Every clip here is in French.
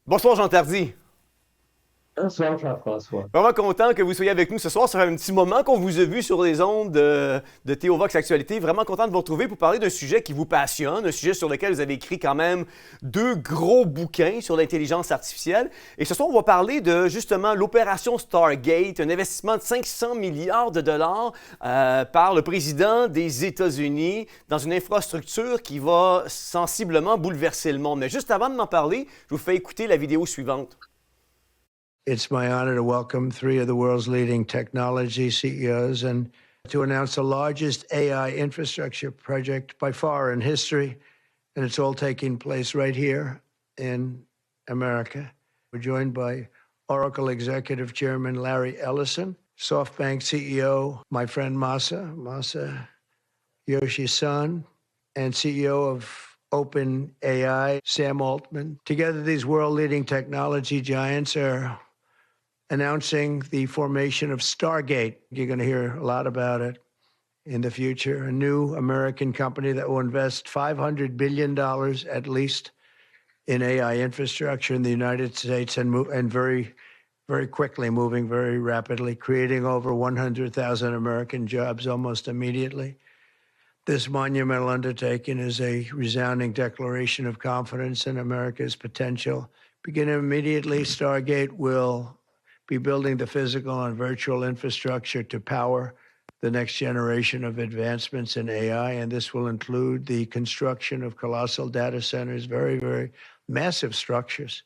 Bonsoir Jean Tardy. Bonsoir, Jean-François. Vraiment content que vous soyez avec nous ce soir. Ça fait un petit moment qu'on vous a vu sur les ondes de Théovox Actualité. Vraiment content de vous retrouver pour parler d'un sujet qui vous passionne, un sujet sur lequel vous avez écrit quand même deux gros bouquins sur l'intelligence artificielle. Et ce soir, on va parler de justement l'opération Stargate, un investissement de 500 milliards de dollars par le président des États-Unis dans une infrastructure qui va sensiblement bouleverser le monde. Mais juste avant de m'en parler, je vous fais écouter la vidéo suivante. It's my honor to welcome three of the world's leading technology CEOs and to announce the largest AI infrastructure project by far in history. And it's all taking place right here in America. We're joined by Oracle Executive Chairman Larry Ellison, SoftBank CEO, my friend Masa Yoshi-san, and CEO of OpenAI, Sam Altman. Together, these world-leading technology giants are announcing the formation of Stargate. You're going to hear a lot about it in the future. A new American company that will invest $500 billion at least in AI infrastructure in the United States and very, very quickly, moving very rapidly, creating over 100,000 American jobs almost immediately. This monumental undertaking is a resounding declaration of confidence in America's potential. Beginning immediately, Stargate will be building the physical and virtual infrastructure to power the next generation of advancements in AI, and this will include the construction of colossal data centers, very, very massive structures.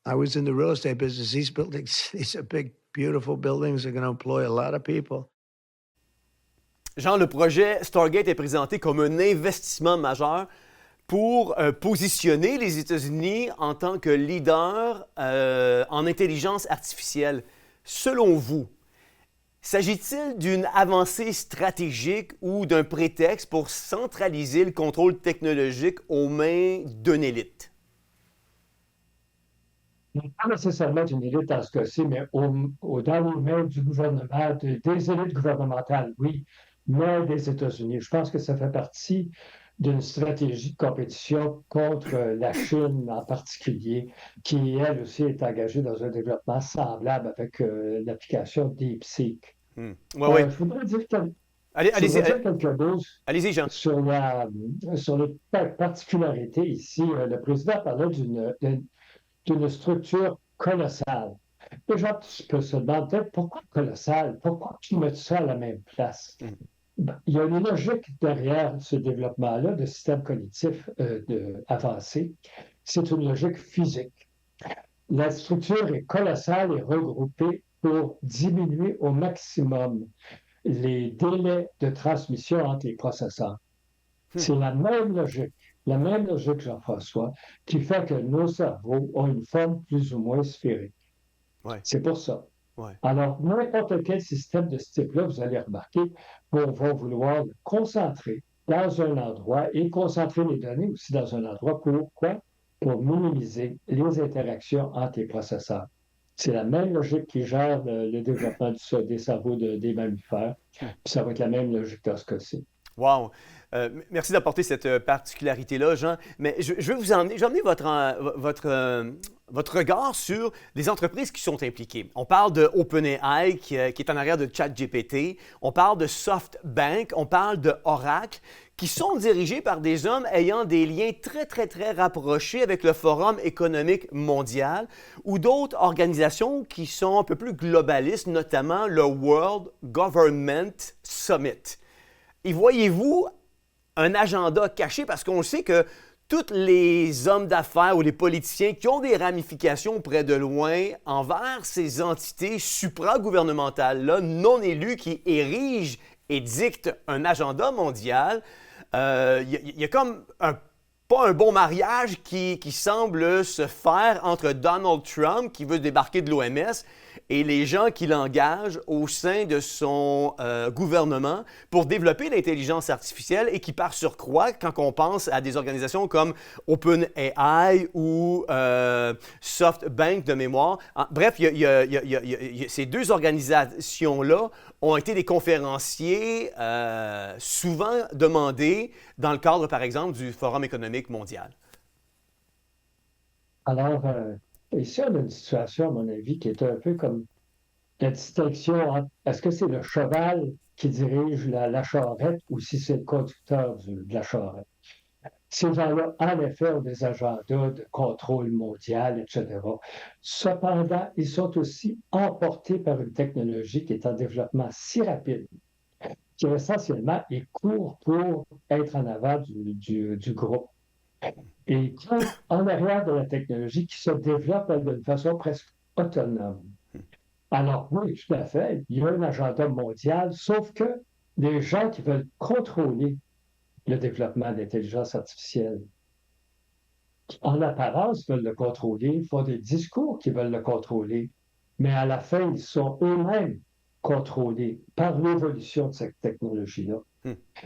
I was in the real estate business. These buildings, these are big, beautiful buildings. They're going to employ a lot of people. Jean, le projet Stargate est présenté comme un investissement majeur pour positionner les États-Unis en tant que leader en intelligence artificielle. Selon vous, s'agit-il d'une avancée stratégique ou d'un prétexte pour centraliser le contrôle technologique aux mains d'une élite? Pas nécessairement d'une élite dans ce cas-ci, mais dans les mains du gouvernement, des élites gouvernementales, oui, mais des États-Unis. Je pense que ça fait partie d'une stratégie de compétition contre la Chine en particulier, qui, elle aussi, est engagée dans un développement semblable avec l'application DeepSeek. Ouais, ouais. Je voudrais dire, Allez-y, quelque chose allez-y, Jean. sur les particularités ici. Le président parlait d'une structure colossale. Les gens peut se demander pourquoi colossale? Pourquoi tu mets ça à la même place? Il y a une logique derrière ce développement-là de système cognitif avancé. C'est une logique physique. La structure est colossale et regroupée pour diminuer au maximum les délais de transmission entre les processeurs. C'est la même logique, Jean-François, qui fait que nos cerveaux ont une forme plus ou moins sphérique. Ouais. C'est pour ça. Ouais. Alors, n'importe quel système de ce type-là, vous allez remarquer, va vouloir le concentrer dans un endroit et concentrer les données aussi dans un endroit. Pourquoi? Pour minimiser les interactions entre les processeurs. C'est la même logique qui gère le développement des cerveaux des mammifères. Puis ça va être la même logique dans ce cas-ci. Wow! Merci d'apporter cette particularité-là, Jean. Mais je vais vous emmener, votre regard sur les entreprises qui sont impliquées. On parle de OpenAI qui est en arrière de ChatGPT. On parle de SoftBank. On parle de Oracle, qui sont dirigés par des hommes ayant des liens très, très, très rapprochés avec le Forum économique mondial ou d'autres organisations qui sont un peu plus globalistes, notamment le World Government Summit. Et voyez-vous un agenda caché? Parce qu'on sait que tous les hommes d'affaires ou les politiciens qui ont des ramifications près de loin envers ces entités supragouvernementales-là, non élues, qui érigent et dictent un agenda mondial, y a comme pas un bon mariage qui semble se faire entre Donald Trump, qui veut débarquer de l'OMS, et les gens qui l'engagent au sein de son gouvernement pour développer l'intelligence artificielle et qui, par surcroît, quand on pense à des organisations comme OpenAI ou SoftBank de mémoire, bref, ces deux organisations-là ont été des conférenciers souvent demandés dans le cadre, par exemple, du Forum économique mondial. Alors, ici, on a une situation, à mon avis, qui est un peu comme la distinction entre est-ce que c'est le cheval qui dirige la charrette ou si c'est le conducteur de la charrette. Ces gens-là, en effet, ont des agendas de contrôle mondial, etc. Cependant, ils sont aussi emportés par une technologie qui est en développement si rapide qu'essentiellement, ils courent pour être en avant du groupe. Et ils courent en arrière de la technologie qui se développe d'une façon presque autonome. Alors oui, tout à fait, il y a un agenda mondial, sauf que les gens qui veulent contrôler le développement de l'intelligence artificielle, en apparence, veulent le contrôler, font des discours qui veulent le contrôler, mais à la fin, ils sont eux-mêmes contrôlés par l'évolution de cette technologie-là.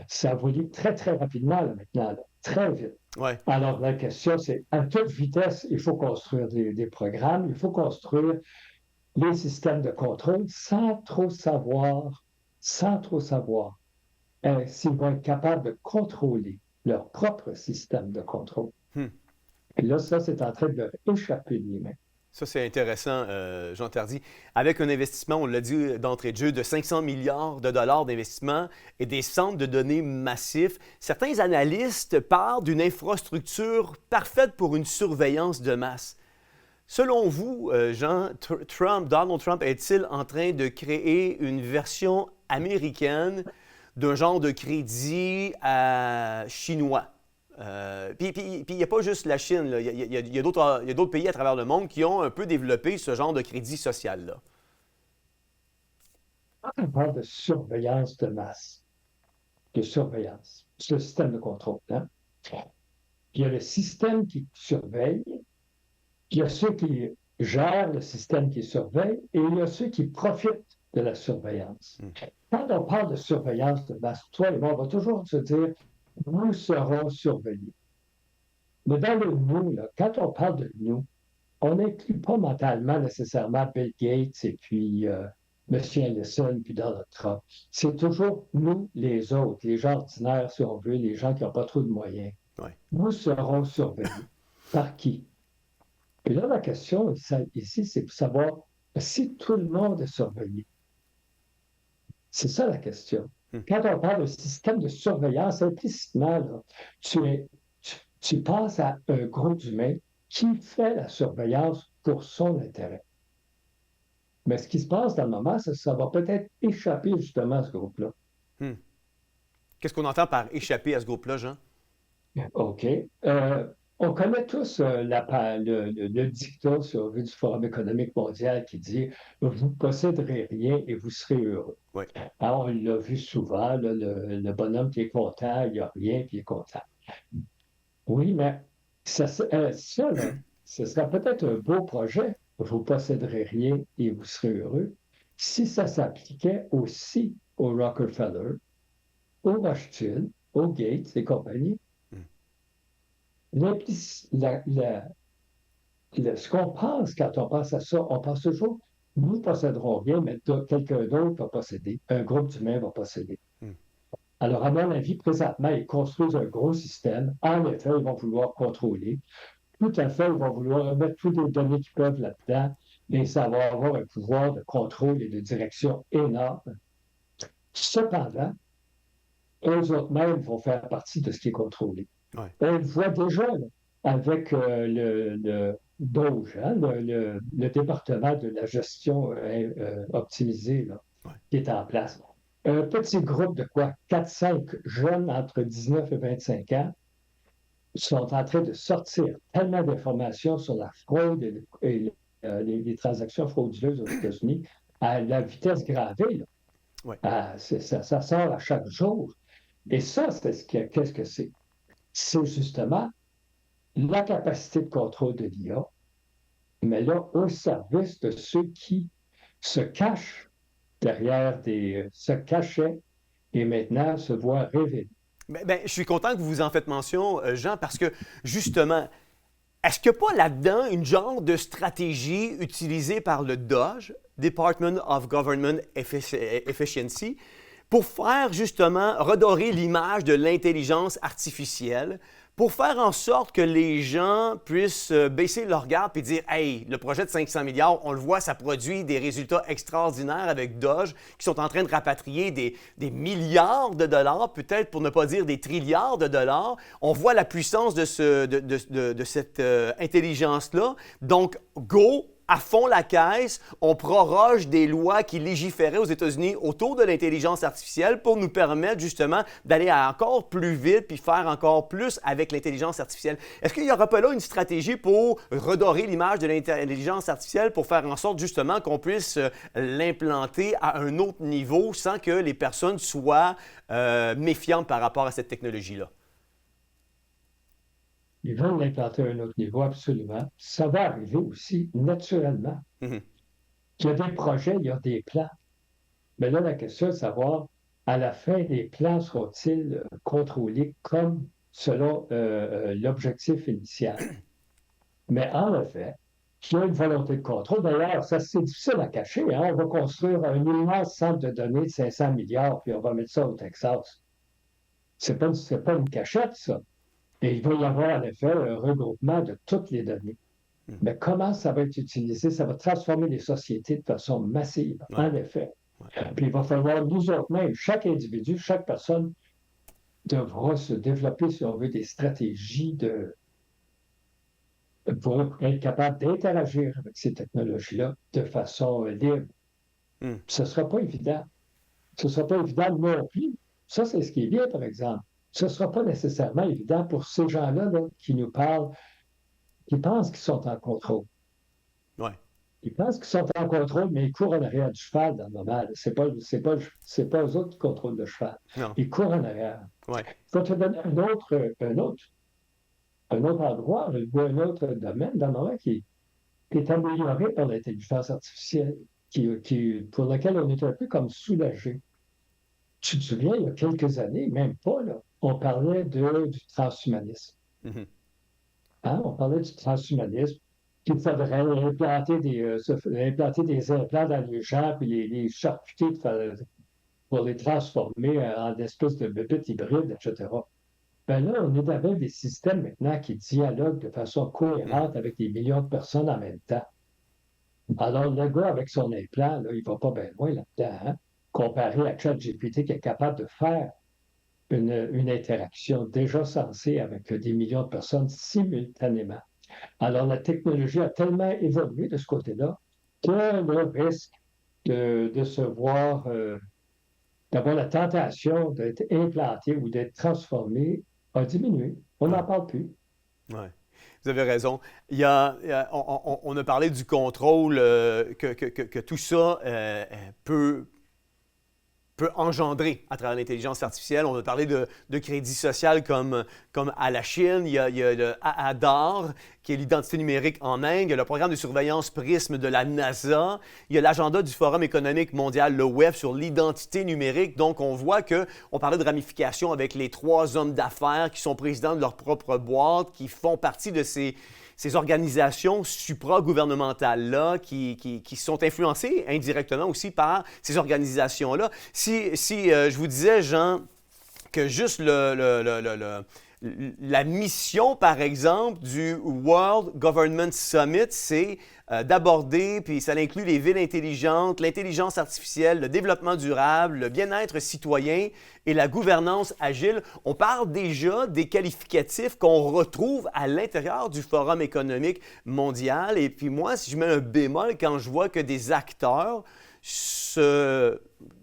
Ça évolue très, très rapidement là, maintenant, là, très vite. Ouais. Alors, la question, c'est à toute vitesse, il faut construire des programmes, il faut construire les systèmes de contrôle sans trop savoir s'ils vont être capables de contrôler leur propre système de contrôle. Et là, ça, c'est en train de leur échapper de les mains. Ça, c'est intéressant, Jean Tardy. Avec un investissement, on l'a dit d'entrée de jeu, de 500 milliards de dollars d'investissement et des centres de données massifs, certains analystes parlent d'une infrastructure parfaite pour une surveillance de masse. Selon vous, Jean, Donald Trump est-il en train de créer une version américaine d'un genre de crédit chinois? Puis il n'y a pas juste la Chine, là. Il y a d'autres pays à travers le monde qui ont un peu développé ce genre de crédit social-là. Quand on parle de surveillance de masse, c'est le système de contrôle. Hein? Il y a le système qui surveille, il y a ceux qui gèrent le système qui surveille et il y a ceux qui profitent de la surveillance. Quand on parle de surveillance de masse, toi et moi, on va toujours se dire nous serons surveillés. Mais dans le nous, là, quand on parle de nous, on n'inclut pas mentalement nécessairement Bill Gates et puis M. Ellison puis Donald Trump. C'est toujours nous, les autres, les gens ordinaires, si on veut, les gens qui n'ont pas trop de moyens. Ouais. Nous serons surveillés. Par qui? Et là, la question ici, c'est de savoir si tout le monde est surveillé. C'est ça la question. Quand on parle de système de surveillance, implicitement, là, tu penses à un groupe d'humains qui fait la surveillance pour son intérêt. Mais ce qui se passe dans le moment, ça va peut-être échapper justement à ce groupe-là. Qu'est-ce qu'on entend par échapper à ce groupe-là, Jean? OK. On connaît tous le dicton sur du Forum économique mondial qui dit « Vous ne posséderez rien et vous serez heureux Oui. ». Alors, on l'a vu souvent, là, le bonhomme qui est content, il n'y a rien, puis il est content. Oui, mais ça là, ce serait peut-être un beau projet. Vous ne posséderez rien et vous serez heureux. Si ça s'appliquait aussi au Rockefeller, au Rothschild, au Gates et compagnie, ce qu'on pense quand on pense à ça, on pense toujours, nous ne posséderons rien, mais quelqu'un d'autre va posséder, un groupe d'humains va posséder. Alors, à mon avis, présentement, ils construisent un gros système. En effet, ils vont vouloir contrôler. Tout à fait, ils vont vouloir mettre toutes les données qu'ils peuvent là-dedans, et ça va avoir un pouvoir de contrôle et de direction énorme. Cependant, eux autres-mêmes vont faire partie de ce qui est contrôlé. Ouais. On le voit déjà là, avec le DOGE, hein, le département de la gestion optimisée là, qui est en place. Un petit groupe de quoi? 4-5 jeunes entre 19 et 25 ans sont en train de sortir tellement d'informations sur la fraude et les transactions frauduleuses aux États-Unis à la vitesse gravée. Là. Ouais. Ça sort à chaque jour. Et ça, qu'est-ce que c'est? C'est justement la capacité de contrôle de l'IA, mais là, au service de ceux qui se cachent derrière se cachaient et maintenant se voient révélés. Je suis content que vous en faites mention, Jean, parce que justement, est-ce qu'il n'y a pas là-dedans une genre de stratégie utilisée par le DOGE, Department of Government Efficiency, pour faire justement redorer l'image de l'intelligence artificielle, pour faire en sorte que les gens puissent baisser leur garde et dire « Hey, le projet de 500 milliards, on le voit, ça produit des résultats extraordinaires avec Doge, qui sont en train de rapatrier des milliards de dollars, peut-être pour ne pas dire des trilliards de dollars. On voit la puissance de cette intelligence-là. Donc, go! À fond la caisse, on proroge des lois qui légiféraient aux États-Unis autour de l'intelligence artificielle pour nous permettre justement d'aller encore plus vite puis faire encore plus avec l'intelligence artificielle. Est-ce qu'il n'y aura pas là une stratégie pour redorer l'image de l'intelligence artificielle pour faire en sorte justement qu'on puisse l'implanter à un autre niveau sans que les personnes soient méfiantes par rapport à cette technologie-là? Ils veulent l'implanter à un autre niveau, absolument. Ça va arriver aussi naturellement. Mhm. Il y a des projets, il y a des plans. Mais là, la question est de savoir, à la fin, les plans seront-ils contrôlés comme selon l'objectif initial? Mais en effet, il y a une volonté de contrôle. D'ailleurs, ça, c'est difficile à cacher. Hein? On va construire un immense centre de données de 500 milliards, puis on va mettre ça au Texas. C'est pas une cachette, ça. Et il va y avoir en effet un regroupement de toutes les données. Mais comment ça va être utilisé? Ça va transformer les sociétés de façon massive, en effet. Puis il va falloir nous autres mêmes, chaque individu, chaque personne devra se développer, si on veut, des stratégies pour être capable d'interagir avec ces technologies-là de façon libre. Ce ne sera pas évident. Ce ne sera pas évident non plus. Ça, c'est ce qui est bien, par exemple. Ce ne sera pas nécessairement évident pour ces gens-là là, qui nous parlent, qui pensent qu'ils sont en contrôle. Ouais. Ils pensent qu'ils sont en contrôle, mais ils courent en arrière du cheval dans le moment. C'est pas eux autres qui contrôlent le cheval. Non. Ils courent en arrière. Ouais. Je vais te donner un autre endroit, ou un autre domaine dans le moment qui est amélioré par l'intelligence artificielle, pour lequel on est un peu comme soulagé. Tu te souviens, il y a quelques années, même pas, là, on parlait du transhumanisme. Mhm. Hein? On parlait du transhumanisme, qu'il faudrait implanter des implants dans les gens, puis les charcuter pour les transformer en espèces de bébites hybrides, etc. Ben là, on est avec des systèmes maintenant qui dialoguent de façon cohérente avec des millions de personnes en même temps. Alors, le gars avec son implant, là, il ne va pas bien loin là-dedans, hein? Comparé à ChatGPT qui est capable de faire une interaction déjà sensée avec des millions de personnes simultanément. Alors, la technologie a tellement évolué de ce côté-là que le risque de se voir, d'avoir la tentation d'être implanté ou d'être transformé a diminué. On n'en parle plus. Ouais. Vous avez raison. On a parlé du contrôle, que tout ça peut engendrer à travers l'intelligence artificielle. On a parlé de crédit social comme à la Chine. Il y a le AADAR, qui est l'identité numérique en Inde. Il y a le programme de surveillance PRISM de la NASA. Il y a l'agenda du Forum économique mondial, le WEF, sur l'identité numérique. Donc, on voit qu'on parlait de ramifications avec les 3 hommes d'affaires qui sont présidents de leur propre boîte, qui font partie de ces organisations supra-gouvernementales-là qui sont influencées indirectement aussi par ces organisations-là. Si je vous disais, Jean, que juste la mission, par exemple, du World Government Summit, c'est d'aborder, puis ça inclut les villes intelligentes, l'intelligence artificielle, le développement durable, le bien-être citoyen et la gouvernance agile. On parle déjà des qualificatifs qu'on retrouve à l'intérieur du Forum économique mondial. Et puis moi, si je mets un bémol, quand je vois que des acteurs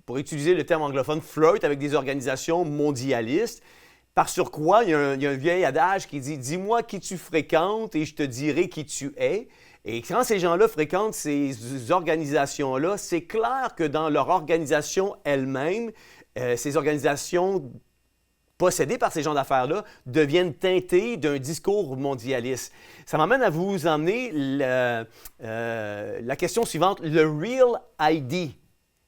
pour utiliser le terme anglophone, flirtent avec des organisations mondialistes, par surcroît, il y a un vieil adage qui dit « Dis-moi qui tu fréquentes et je te dirai qui tu es ». Et quand ces gens-là fréquentent ces organisations-là, c'est clair que dans leur organisation elle-même, ces organisations possédées par ces gens d'affaires-là deviennent teintées d'un discours mondialiste. Ça m'amène à vous emmener la question suivante. Le Real ID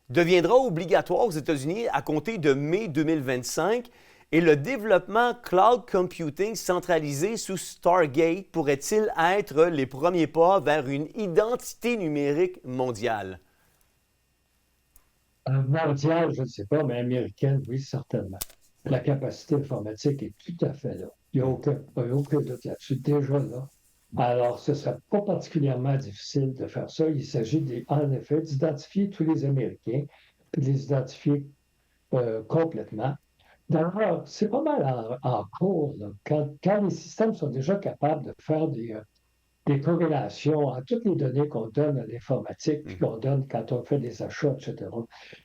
deviendra obligatoire aux États-Unis à compter de mai 2025. Et le développement cloud computing centralisé sous Stargate pourrait-il être les premiers pas vers une identité numérique mondiale? Mondiale, je ne sais pas, mais américaine, oui, certainement. La capacité informatique est tout à fait là. Il n'y a aucun doute là-dessus, déjà là. Alors, ce ne serait pas particulièrement difficile de faire ça. Il s'agit, en effet, d'identifier tous les Américains, puis de les identifier complètement. D'ailleurs, c'est pas mal en cours, là, quand les systèmes sont déjà capables de faire des corrélations à toutes les données qu'on donne à l'informatique, puis qu'on donne quand on fait des achats, etc.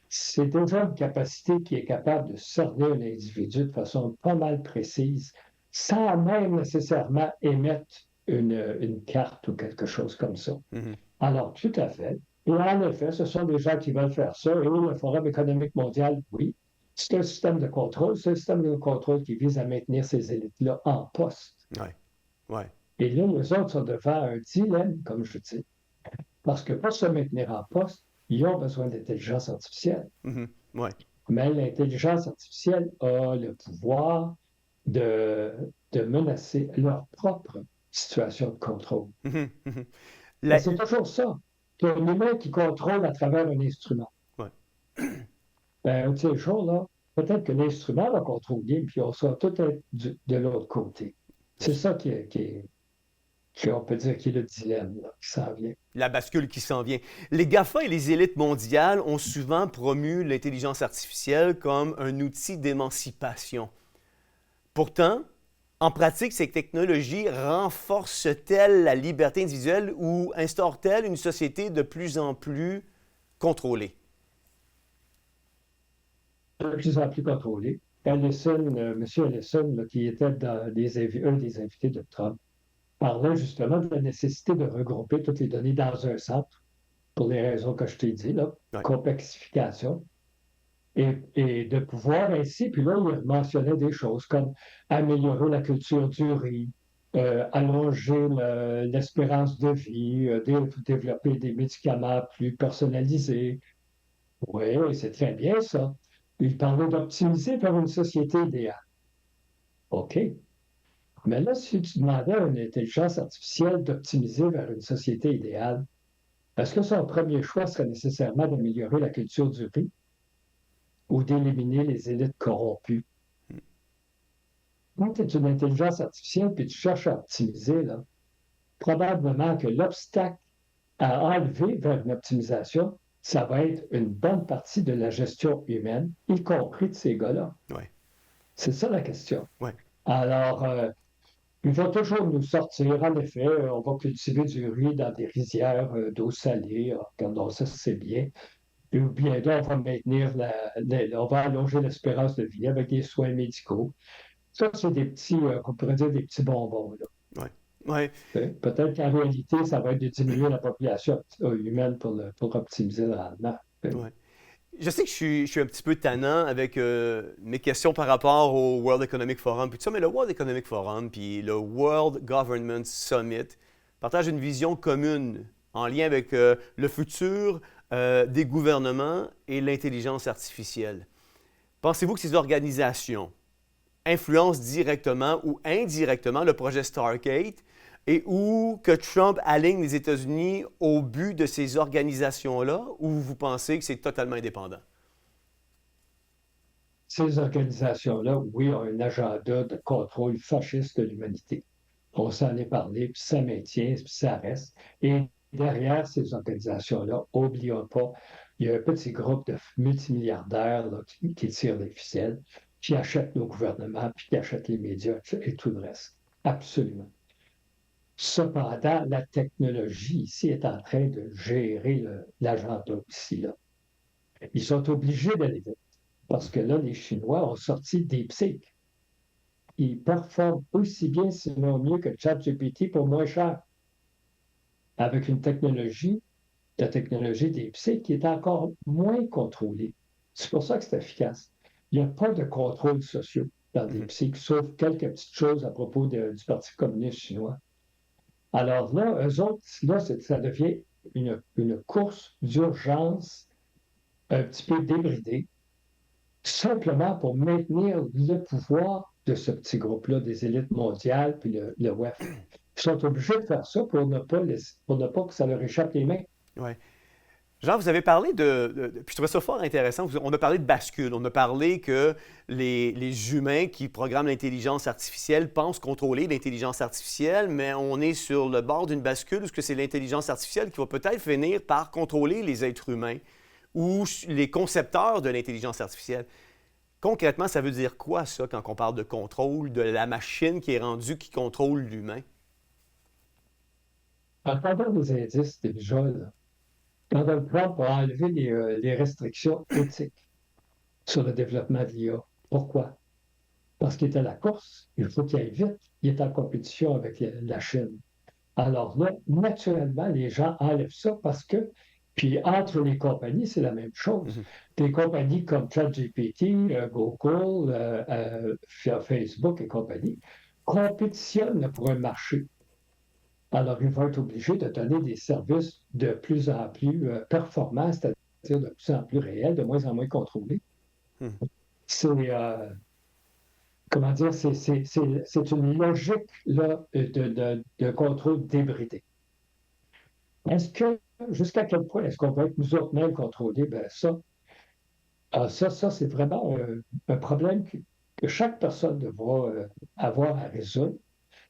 C'est déjà une capacité qui est capable de cerner un individu de façon pas mal précise, sans même nécessairement émettre une carte ou quelque chose comme ça. Mhm. Alors, tout à fait. Et en effet, ce sont des gens qui veulent faire ça. Et le Forum économique mondial, oui, c'est un système de contrôle. C'est un système de contrôle qui vise à maintenir ces élites-là en poste. Ouais. Ouais. Et là, les autres sont devant un dilemme, comme je dis, parce que pour se maintenir en poste, ils ont besoin d'intelligence artificielle. Mhm. Ouais. Mais l'intelligence artificielle a le pouvoir de, de menacer leur propre situation de contrôle. Mhm. Mhm. Mais c'est toujours ça. Tu as un humain qui contrôle à travers un instrument. Ouais. Ben, un de ces jours-là, peut-être que l'instrument va contrôler, puis on sera tout être de l'autre côté. C'est ça on peut dire, qui est le dilemme là, qui s'en vient. La bascule qui s'en vient. Les GAFA et les élites mondiales ont souvent promu l'intelligence artificielle comme un outil d'émancipation. Pourtant, en pratique, ces technologies renforcent-elles la liberté individuelle ou instaurent-elles une société de plus en plus contrôlée? De plus en plus contrôlé. Ellison, M. Ellison, là, qui était un des invités de Trump, parlait justement de la nécessité de regrouper toutes les données dans un centre, pour les raisons que je t'ai dit, là, Ouais. complexification, et de pouvoir ainsi, puis là, il mentionnait des choses comme améliorer la culture du riz, allonger l'espérance de vie, développer des médicaments plus personnalisés. Oui, c'est très bien ça. Il parlait d'optimiser vers une société idéale. OK. Mais là, si tu demandais à une intelligence artificielle d'optimiser vers une société idéale, est-ce que son premier choix serait nécessairement d'améliorer la culture du riz ou d'éliminer les élites corrompues? Quand tu es une intelligence artificielle et tu cherches à optimiser, là, probablement que l'obstacle à enlever vers une optimisation, ça va être une bonne partie de la gestion humaine, y compris de ces gars-là. Ouais. C'est ça la question. Ouais. Alors, il va toujours nous sortir, en effet, on va cultiver du riz dans des rizières d'eau salée, regardons ça, c'est bien. Ou bien là, on va maintenir on va allonger l'espérance de vie avec des soins médicaux. Ça, c'est des petits, on pourrait dire des petits bonbons, là. Ouais. Ouais. Peut-être qu'en réalité, ça va être de diminuer la population humaine pour optimiser le rendement. Ouais. Je sais que je suis un petit peu tannant avec mes questions par rapport au World Economic Forum, puis tout ça, mais le World Economic Forum puis le World Government Summit partagent une vision commune en lien avec le futur des gouvernements et l'intelligence artificielle. Pensez-vous que ces organisations influencent directement ou indirectement le projet Stargate et où que Trump aligne les États-Unis au but de ces organisations-là, ou vous pensez que c'est totalement indépendant? Ces organisations-là, oui, ont un agenda de contrôle fasciste de l'humanité. On s'en est parlé, puis ça maintient, puis ça reste. Et derrière ces organisations-là, n'oublions pas, il y a un petit groupe de multimilliardaires là, qui tirent les ficelles, qui achètent nos gouvernements, puis qui achètent les médias et tout le reste. Absolument. Cependant, la technologie ici est en train de gérer l'agenda ici. Là. Ils sont obligés d'aller vite parce que là, les Chinois ont sorti DeepSeek. Ils performent aussi bien, sinon mieux que ChatGPT pour moins cher, avec une technologie, la technologie DeepSeek, qui est encore moins contrôlée. C'est pour ça que c'est efficace. Il n'y a pas de contrôle social dans DeepSeek, sauf quelques petites choses à propos du Parti communiste chinois. Alors là, eux autres, là, ça devient une course d'urgence un petit peu débridée, simplement pour maintenir le pouvoir de ce petit groupe-là, des élites mondiales, puis le WEF. Ils sont obligés de faire ça pour ne pas que ça leur échappe les mains. Ouais. Jean, vous avez parlé puis je trouvais ça fort intéressant, on a parlé de bascule, on a parlé que les humains qui programment l'intelligence artificielle pensent contrôler l'intelligence artificielle, mais on est sur le bord d'une bascule où c'est l'intelligence artificielle qui va peut-être finir par contrôler les êtres humains ou les concepteurs de l'intelligence artificielle. Concrètement, ça veut dire quoi, ça, quand on parle de contrôle, de la machine qui est rendue, qui contrôle l'humain? En parlant des indices déjà, là, Donald Trump a enlevé les restrictions éthiques sur le développement de l'IA. Pourquoi? Parce qu'il est à la course, il faut qu'il aille vite, il est en compétition avec la Chine. Alors là, naturellement, les gens enlèvent ça parce que, puis entre les compagnies, c'est la même chose. Des compagnies comme ChatGPT, Google, Facebook et compagnie compétitionnent pour un marché. Alors, ils vont être obligés de donner des services de plus en plus performants, c'est-à-dire de plus en plus réels, de moins en moins contrôlés. C'est, comment dire, c'est une logique là, de contrôle débridé. Est-ce que, jusqu'à quel point est-ce qu'on va être nous autres mêmes contrôlés? Ben ça c'est vraiment un problème que chaque personne devra avoir à résoudre.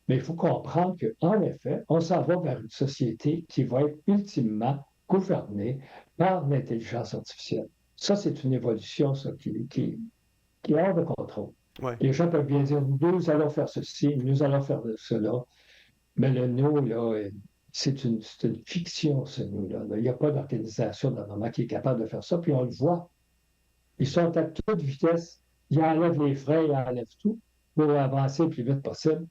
Mais il faut comprendre qu'en effet, on s'en va vers une société qui va être ultimement gouvernée par l'intelligence artificielle. Ça, c'est une évolution ça, qui est hors de contrôle. Ouais. Les gens peuvent bien dire, nous allons faire ceci, nous allons faire cela, mais le nous, là, c'est une fiction, ce nous-là. Il n'y a pas d'organisation dans le moment qui est capable de faire ça, puis on le voit. Ils sont à toute vitesse, ils enlèvent les freins, ils enlèvent tout pour avancer le plus vite possible,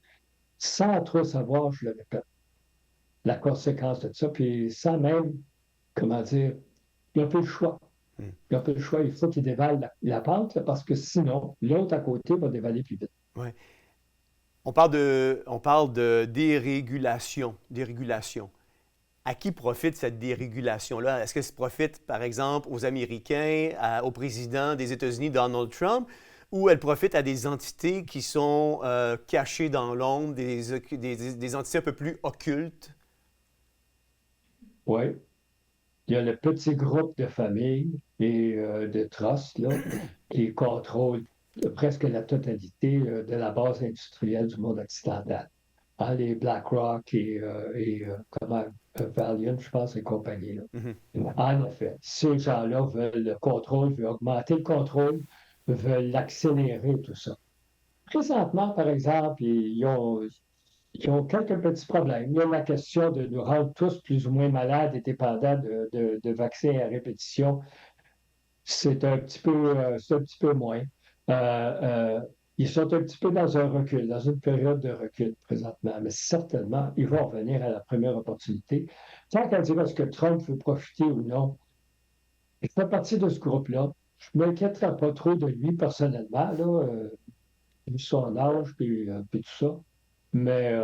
sans trop savoir, je le répète, la conséquence de ça, puis sans même, comment dire, il n'y a plus le choix. Il n'y a plus le choix, il faut qu'il dévale la pente, parce que sinon, l'autre à côté va dévaler plus vite. Ouais. On parle de dérégulation. À qui profite cette dérégulation-là? Est-ce que ça profite, par exemple, aux Américains, au président des États-Unis, Donald Trump, ou elle profite à des entités qui sont cachées dans l'ombre, des entités un peu plus occultes? Oui. Il y a le petit groupe de familles et de trusts là, qui contrôlent presque la totalité de la base industrielle du monde occidental. Hein, les BlackRock et Valiant, je pense, et compagnie. Là. En effet, ces gens-là veulent le contrôle, veulent augmenter le contrôle, veulent l'accélérer, tout ça. Présentement, par exemple, ils ont quelques petits problèmes. Il y a la question de nous rendre tous plus ou moins malades et dépendants de vaccins à répétition. C'est un petit peu moins. Ils sont un petit peu dans un recul, dans une période de recul présentement, mais certainement, ils vont revenir à la première opportunité. Tant qu'à dire est-ce que Trump veut profiter ou non, je fais partie de ce groupe-là. Je ne m'inquiéterai pas trop de lui personnellement, là, vu son âge puis tout ça. Mais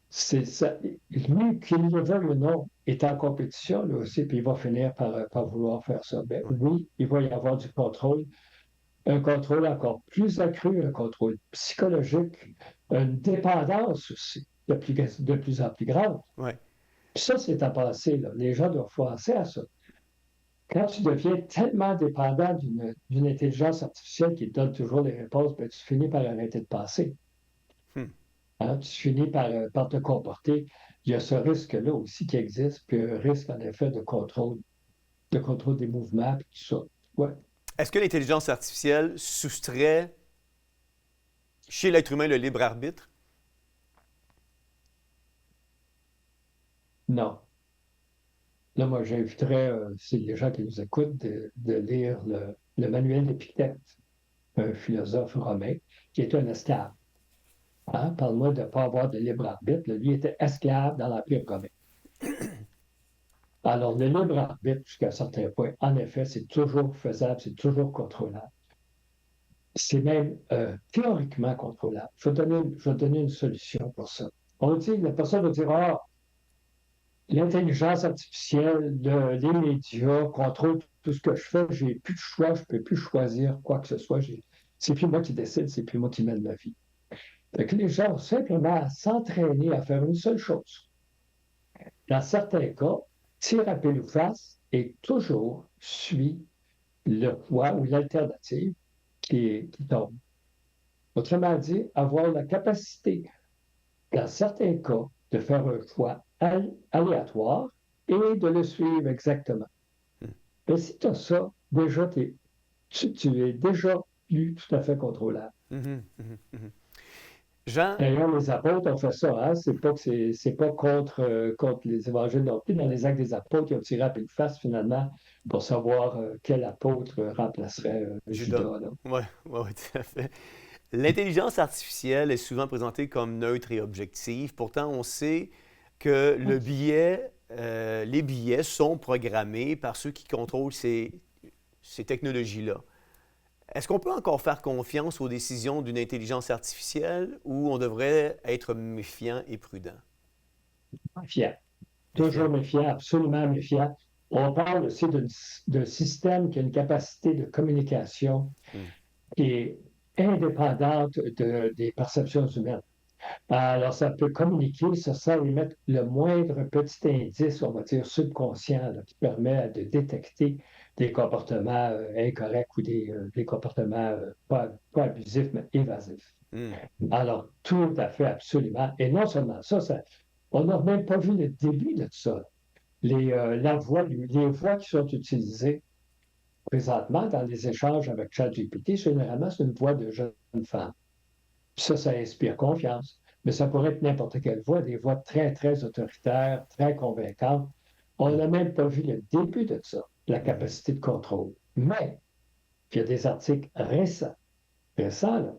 c'est ça. Lui, qu'il le veuille ou non, est en compétition, lui aussi, puis il va finir par vouloir faire ça. Ben, oui, il va y avoir du contrôle, un contrôle encore plus accru, un contrôle psychologique, une dépendance aussi de plus en plus grande. Ouais. Puis ça, c'est à penser. Là. Les gens doivent penser à ça. Quand tu deviens tellement dépendant d'une intelligence artificielle qui te donne toujours les réponses, ben, tu finis par arrêter de penser. Hein, tu finis par te comporter. Il y a ce risque-là aussi qui existe, puis un risque, en effet, de contrôle des mouvements, puis tout ça. Ouais. Est-ce que l'intelligence artificielle soustrait chez l'être humain le libre arbitre? Non. Là, moi, j'inviterais, c'est les gens qui nous écoutent, de lire le manuel d'Épictète, un philosophe romain, qui était un esclave. Hein? Parle-moi de ne pas avoir de libre arbitre. Lui était esclave dans l'Empire romain. Alors, le libre arbitre, jusqu'à un certain point, en effet, c'est toujours faisable, c'est toujours contrôlable. C'est même théoriquement contrôlable. Je vais donner une solution pour ça. On dit, la personne va dire, ah, l'intelligence artificielle, les médias contrôlent tout ce que je fais, j'ai plus de choix, je ne peux plus choisir quoi que ce soit. C'est plus moi qui décide, c'est plus moi qui mène ma vie. Donc, les gens ont simplement à s'entraîner à faire une seule chose. Dans certains cas, tir à pile ou face et toujours suit le choix ou l'alternative qui tombe. Autrement dit, avoir la capacité, dans certains cas, de faire un choix aléatoire et de le suivre exactement. Mais si tu as ça, déjà, tu es déjà plus tout à fait contrôlable. Jean, D'ailleurs, les apôtres ont fait ça. Hein? C'est pas contre les évangiles non plus. Dans les actes des apôtres, ils ont tiré à pile face, finalement, pour savoir quel apôtre remplacerait Judas. Judas. Là. Oui, tout à fait. L'intelligence artificielle est souvent présentée comme neutre et objective. Pourtant, on sait que les billets sont programmés par ceux qui contrôlent ces technologies-là. Est-ce qu'on peut encore faire confiance aux décisions d'une intelligence artificielle ou on devrait être méfiant et prudent? Méfiant. Toujours méfiant, absolument méfiant. On parle aussi d'un système qui a une capacité de communication qui est indépendante des perceptions humaines. Alors, ça peut communiquer sans émettre le moindre petit indice, on va dire subconscient, là, qui permet de détecter des comportements incorrects ou des comportements pas abusifs, mais évasifs. Alors, tout à fait, absolument. Et non seulement ça, on n'a même pas vu le début de ça. Les voix qui sont utilisées présentement dans les échanges avec ChatGPT, généralement, c'est une voix de jeune femme. Ça inspire confiance. Mais ça pourrait être n'importe quelle voix, des voix très, très autoritaires, très convaincantes. On n'a même pas vu le début de ça, la capacité de contrôle. Mais il y a des articles récents là,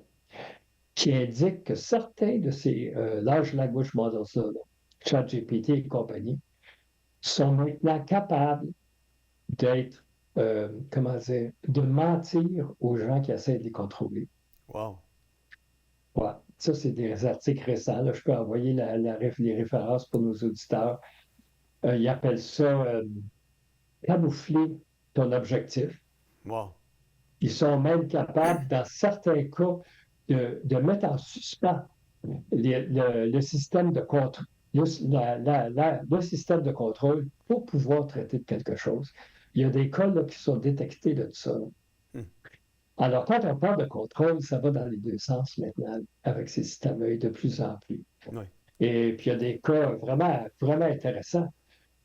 qui indiquent que certains de ces large language models-là, ChatGPT et compagnie, sont maintenant capables d'être, de mentir aux gens qui essaient de les contrôler. Wow. Ouais. Ça, c'est des articles récents. Là. Je peux envoyer les références pour nos auditeurs. Ils appellent ça camoufler ton objectif. Wow. Ils sont même capables, dans certains cas, de mettre en suspens le système de contrôle. Le système de contrôle pour pouvoir traiter de quelque chose. Il y a des cas là, qui sont détectés de ça. Alors, quand on parle de contrôle, ça va dans les deux sens maintenant avec ces systèmes-là de plus en plus. Oui. Et puis, il y a des cas vraiment, vraiment intéressants.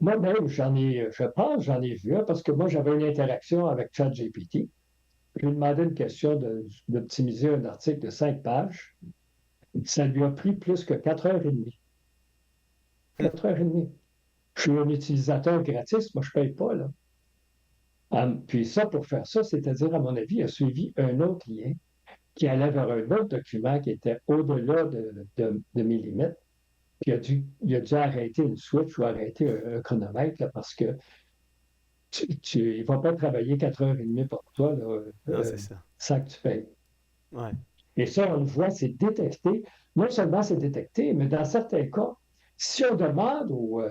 Moi-même, j'en ai vu un parce que moi, j'avais une interaction avec ChatGPT. Je lui ai demandé une question d'optimiser un article de 5 pages. Ça lui a pris plus que 4 heures et demie. 4 heures et demie. Je suis un utilisateur gratis, moi, je ne paye pas, là. Puis ça, pour faire ça, c'est-à-dire, à mon avis, il a suivi un autre lien qui allait vers un autre document qui était au-delà de mes limites. Puis il a dû arrêter une switch ou arrêter un chronomètre là, parce que il ne va pas travailler 4 heures et demie pour toi Non, c'est ça. sans que tu payes. Ouais. Et ça, on le voit, c'est détecté. Non seulement c'est détecté, mais dans certains cas, si on demande au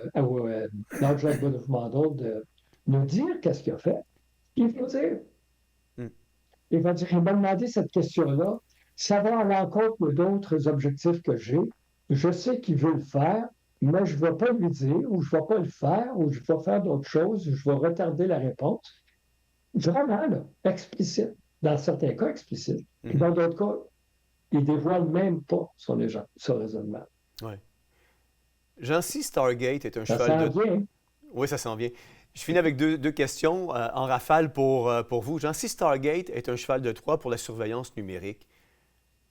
Large Language Model de nous dire qu'est-ce qu'il a fait, il faut dire. Il va dire, il m'a demandé cette question-là, ça va à l'encontre d'autres objectifs que j'ai. Je sais qu'il veut le faire, mais je ne vais pas lui dire, ou je ne vais pas le faire, ou je vais faire d'autres choses, ou je vais retarder la réponse. Vraiment, là, explicite. Dans certains cas, explicite. Puis dans d'autres cas, il ne dévoile même pas son raisonnement. Oui. Jean, si Stargate est un Ça cheval s'en vient. Oui, ça s'en vient. Je finis avec deux questions en rafale pour vous. Jean, si Stargate est un cheval de Troie pour la surveillance numérique,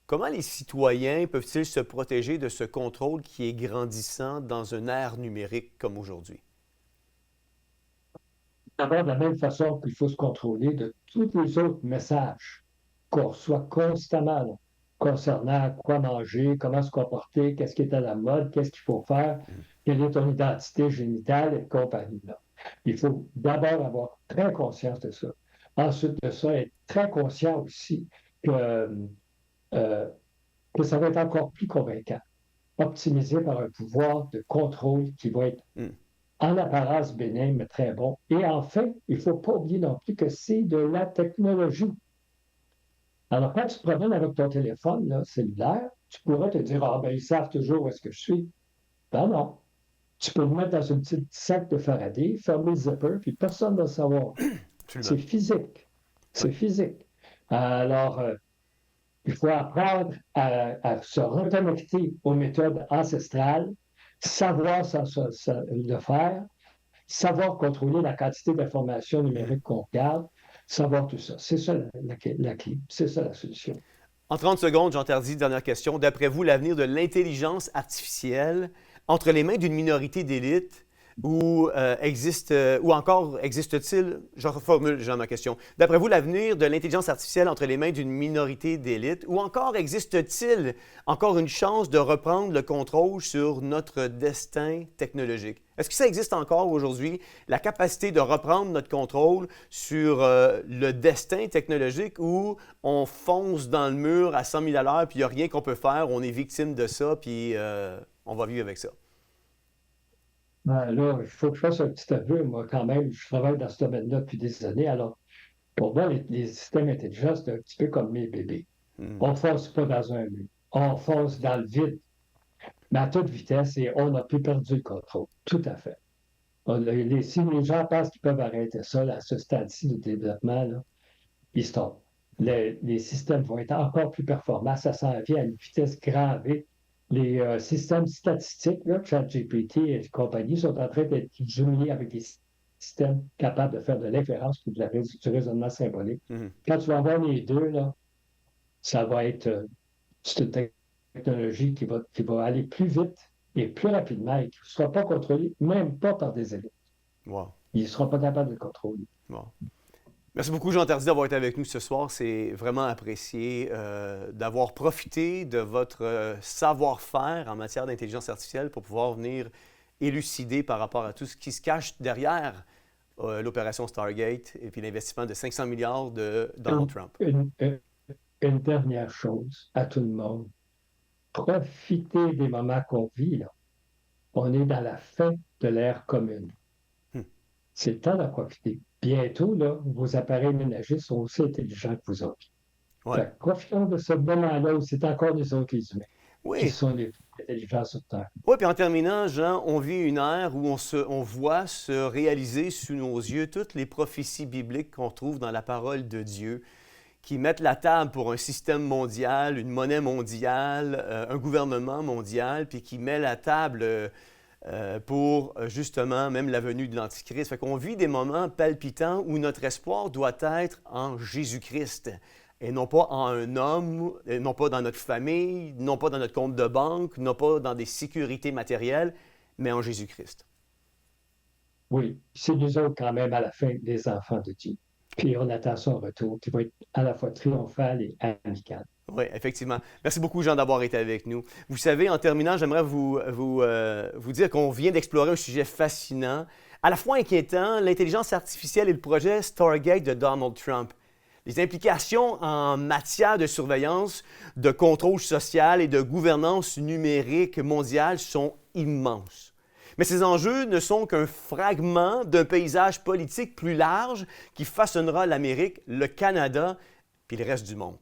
comment les citoyens peuvent-ils se protéger de ce contrôle qui est grandissant dans une ère numérique comme aujourd'hui? D'abord, de la même façon qu'il faut se contrôler de tous les autres messages qu'on reçoit constamment là, concernant quoi manger, comment se comporter, qu'est-ce qui est à la mode, qu'est-ce qu'il faut faire, quelle est ton identité génitale et compagnie. Là. Il faut d'abord avoir très conscience de ça. Ensuite de ça, être très conscient aussi que ça va être encore plus convaincant, optimisé par un pouvoir de contrôle qui va être en apparence bénin, mais très bon. Et enfin, il ne faut pas oublier non plus que c'est de la technologie. Alors, quand tu te promènes avec ton téléphone là, cellulaire, tu pourrais te dire, ah ben, ils savent toujours où est-ce que je suis. Ben non. Tu peux le mettre dans un petit sac de Faraday, fermer le zipper, puis personne ne va le savoir. C'est Absolument. physique. C'est Oui. physique. Alors, il faut apprendre à se reconnecter aux méthodes ancestrales, savoir le faire, savoir contrôler la quantité d'informations numériques qu'on regarde, savoir tout ça. C'est ça la clé. C'est ça la solution. En 30 secondes, Jean Tardy, dernière question. D'après vous, l'avenir de l'intelligence artificielle entre les mains d'une minorité d'élite ou encore existe-t-il, je reformule Jean ma question, d'après vous, l'avenir de l'intelligence artificielle entre les mains d'une minorité d'élite ou encore existe-t-il encore une chance de reprendre le contrôle sur notre destin technologique? Est-ce que ça existe encore aujourd'hui, la capacité de reprendre notre contrôle sur le destin technologique où on fonce dans le mur à 100 000 à l'heure puis il n'y a rien qu'on peut faire, on est victime de ça puis on va vivre avec ça? Ben là, il faut que je fasse un petit aveu. Moi, quand même, je travaille dans ce domaine-là depuis des années. Alors, pour moi, les systèmes intelligents, c'est un petit peu comme mes bébés. Hmm. On ne fonce pas dans un mur. On fonce dans le vide, mais à toute vitesse et on n'a plus perdu le contrôle. Tout à fait. Si les gens pensent qu'ils peuvent arrêter ça là, à ce stade-ci du développement, là, ils se trompent. Les systèmes vont être encore plus performants. Ça s'en vient à une vitesse grand V. Les systèmes statistiques, là, ChatGPT et compagnie, sont en train d'être jumelés avec des systèmes capables de faire de l'inférence ou du raisonnement symbolique. Mhm. Quand tu vas avoir les deux, là, ça va être c'est une technologie qui va aller plus vite et plus rapidement et qui ne sera pas contrôlée, même pas par des élites. Wow. Ils ne seront pas capables de le contrôler. Wow. Merci beaucoup, Jean Tardy, d'avoir été avec nous ce soir. C'est vraiment apprécié d'avoir profité de votre savoir-faire en matière d'intelligence artificielle pour pouvoir venir élucider par rapport à tout ce qui se cache derrière l'opération Stargate et puis l'investissement de 500 milliards de Donald Trump. Une dernière chose à tout le monde. Profitez des moments qu'on vit, là. On est dans la fin de l'ère commune. Hmm. C'est le temps d'en profiter. Bientôt, là, vos appareils ménagers sont aussi intelligents que vous autres. Ouais. Profitons de ce moment-là où c'est encore les autres, les humains, qui Oui. sont les plus intelligents sur Terre. Oui, puis en terminant, Jean, on vit une ère où on voit se réaliser sous nos yeux toutes les prophéties bibliques qu'on trouve dans la parole de Dieu, qui mettent la table pour un système mondial, une monnaie mondiale, un gouvernement mondial, puis qui met la table pour justement même la venue de l'Antichrist. Fait qu'on vit des moments palpitants où notre espoir doit être en Jésus-Christ et non pas en un homme, non pas dans notre famille, non pas dans notre compte de banque, non pas dans des sécurités matérielles, mais en Jésus-Christ. Oui, c'est nous autres quand même à la fin des enfants de Dieu. Puis on attend son retour qui va être à la fois triomphal et amical. Oui, effectivement. Merci beaucoup, Jean, d'avoir été avec nous. Vous savez, en terminant, j'aimerais vous dire qu'on vient d'explorer un sujet fascinant, à la fois inquiétant, l'intelligence artificielle et le projet Stargate de Donald Trump. Les implications en matière de surveillance, de contrôle social et de gouvernance numérique mondiale sont immenses. Mais ces enjeux ne sont qu'un fragment d'un paysage politique plus large qui façonnera l'Amérique, le Canada puis le reste du monde.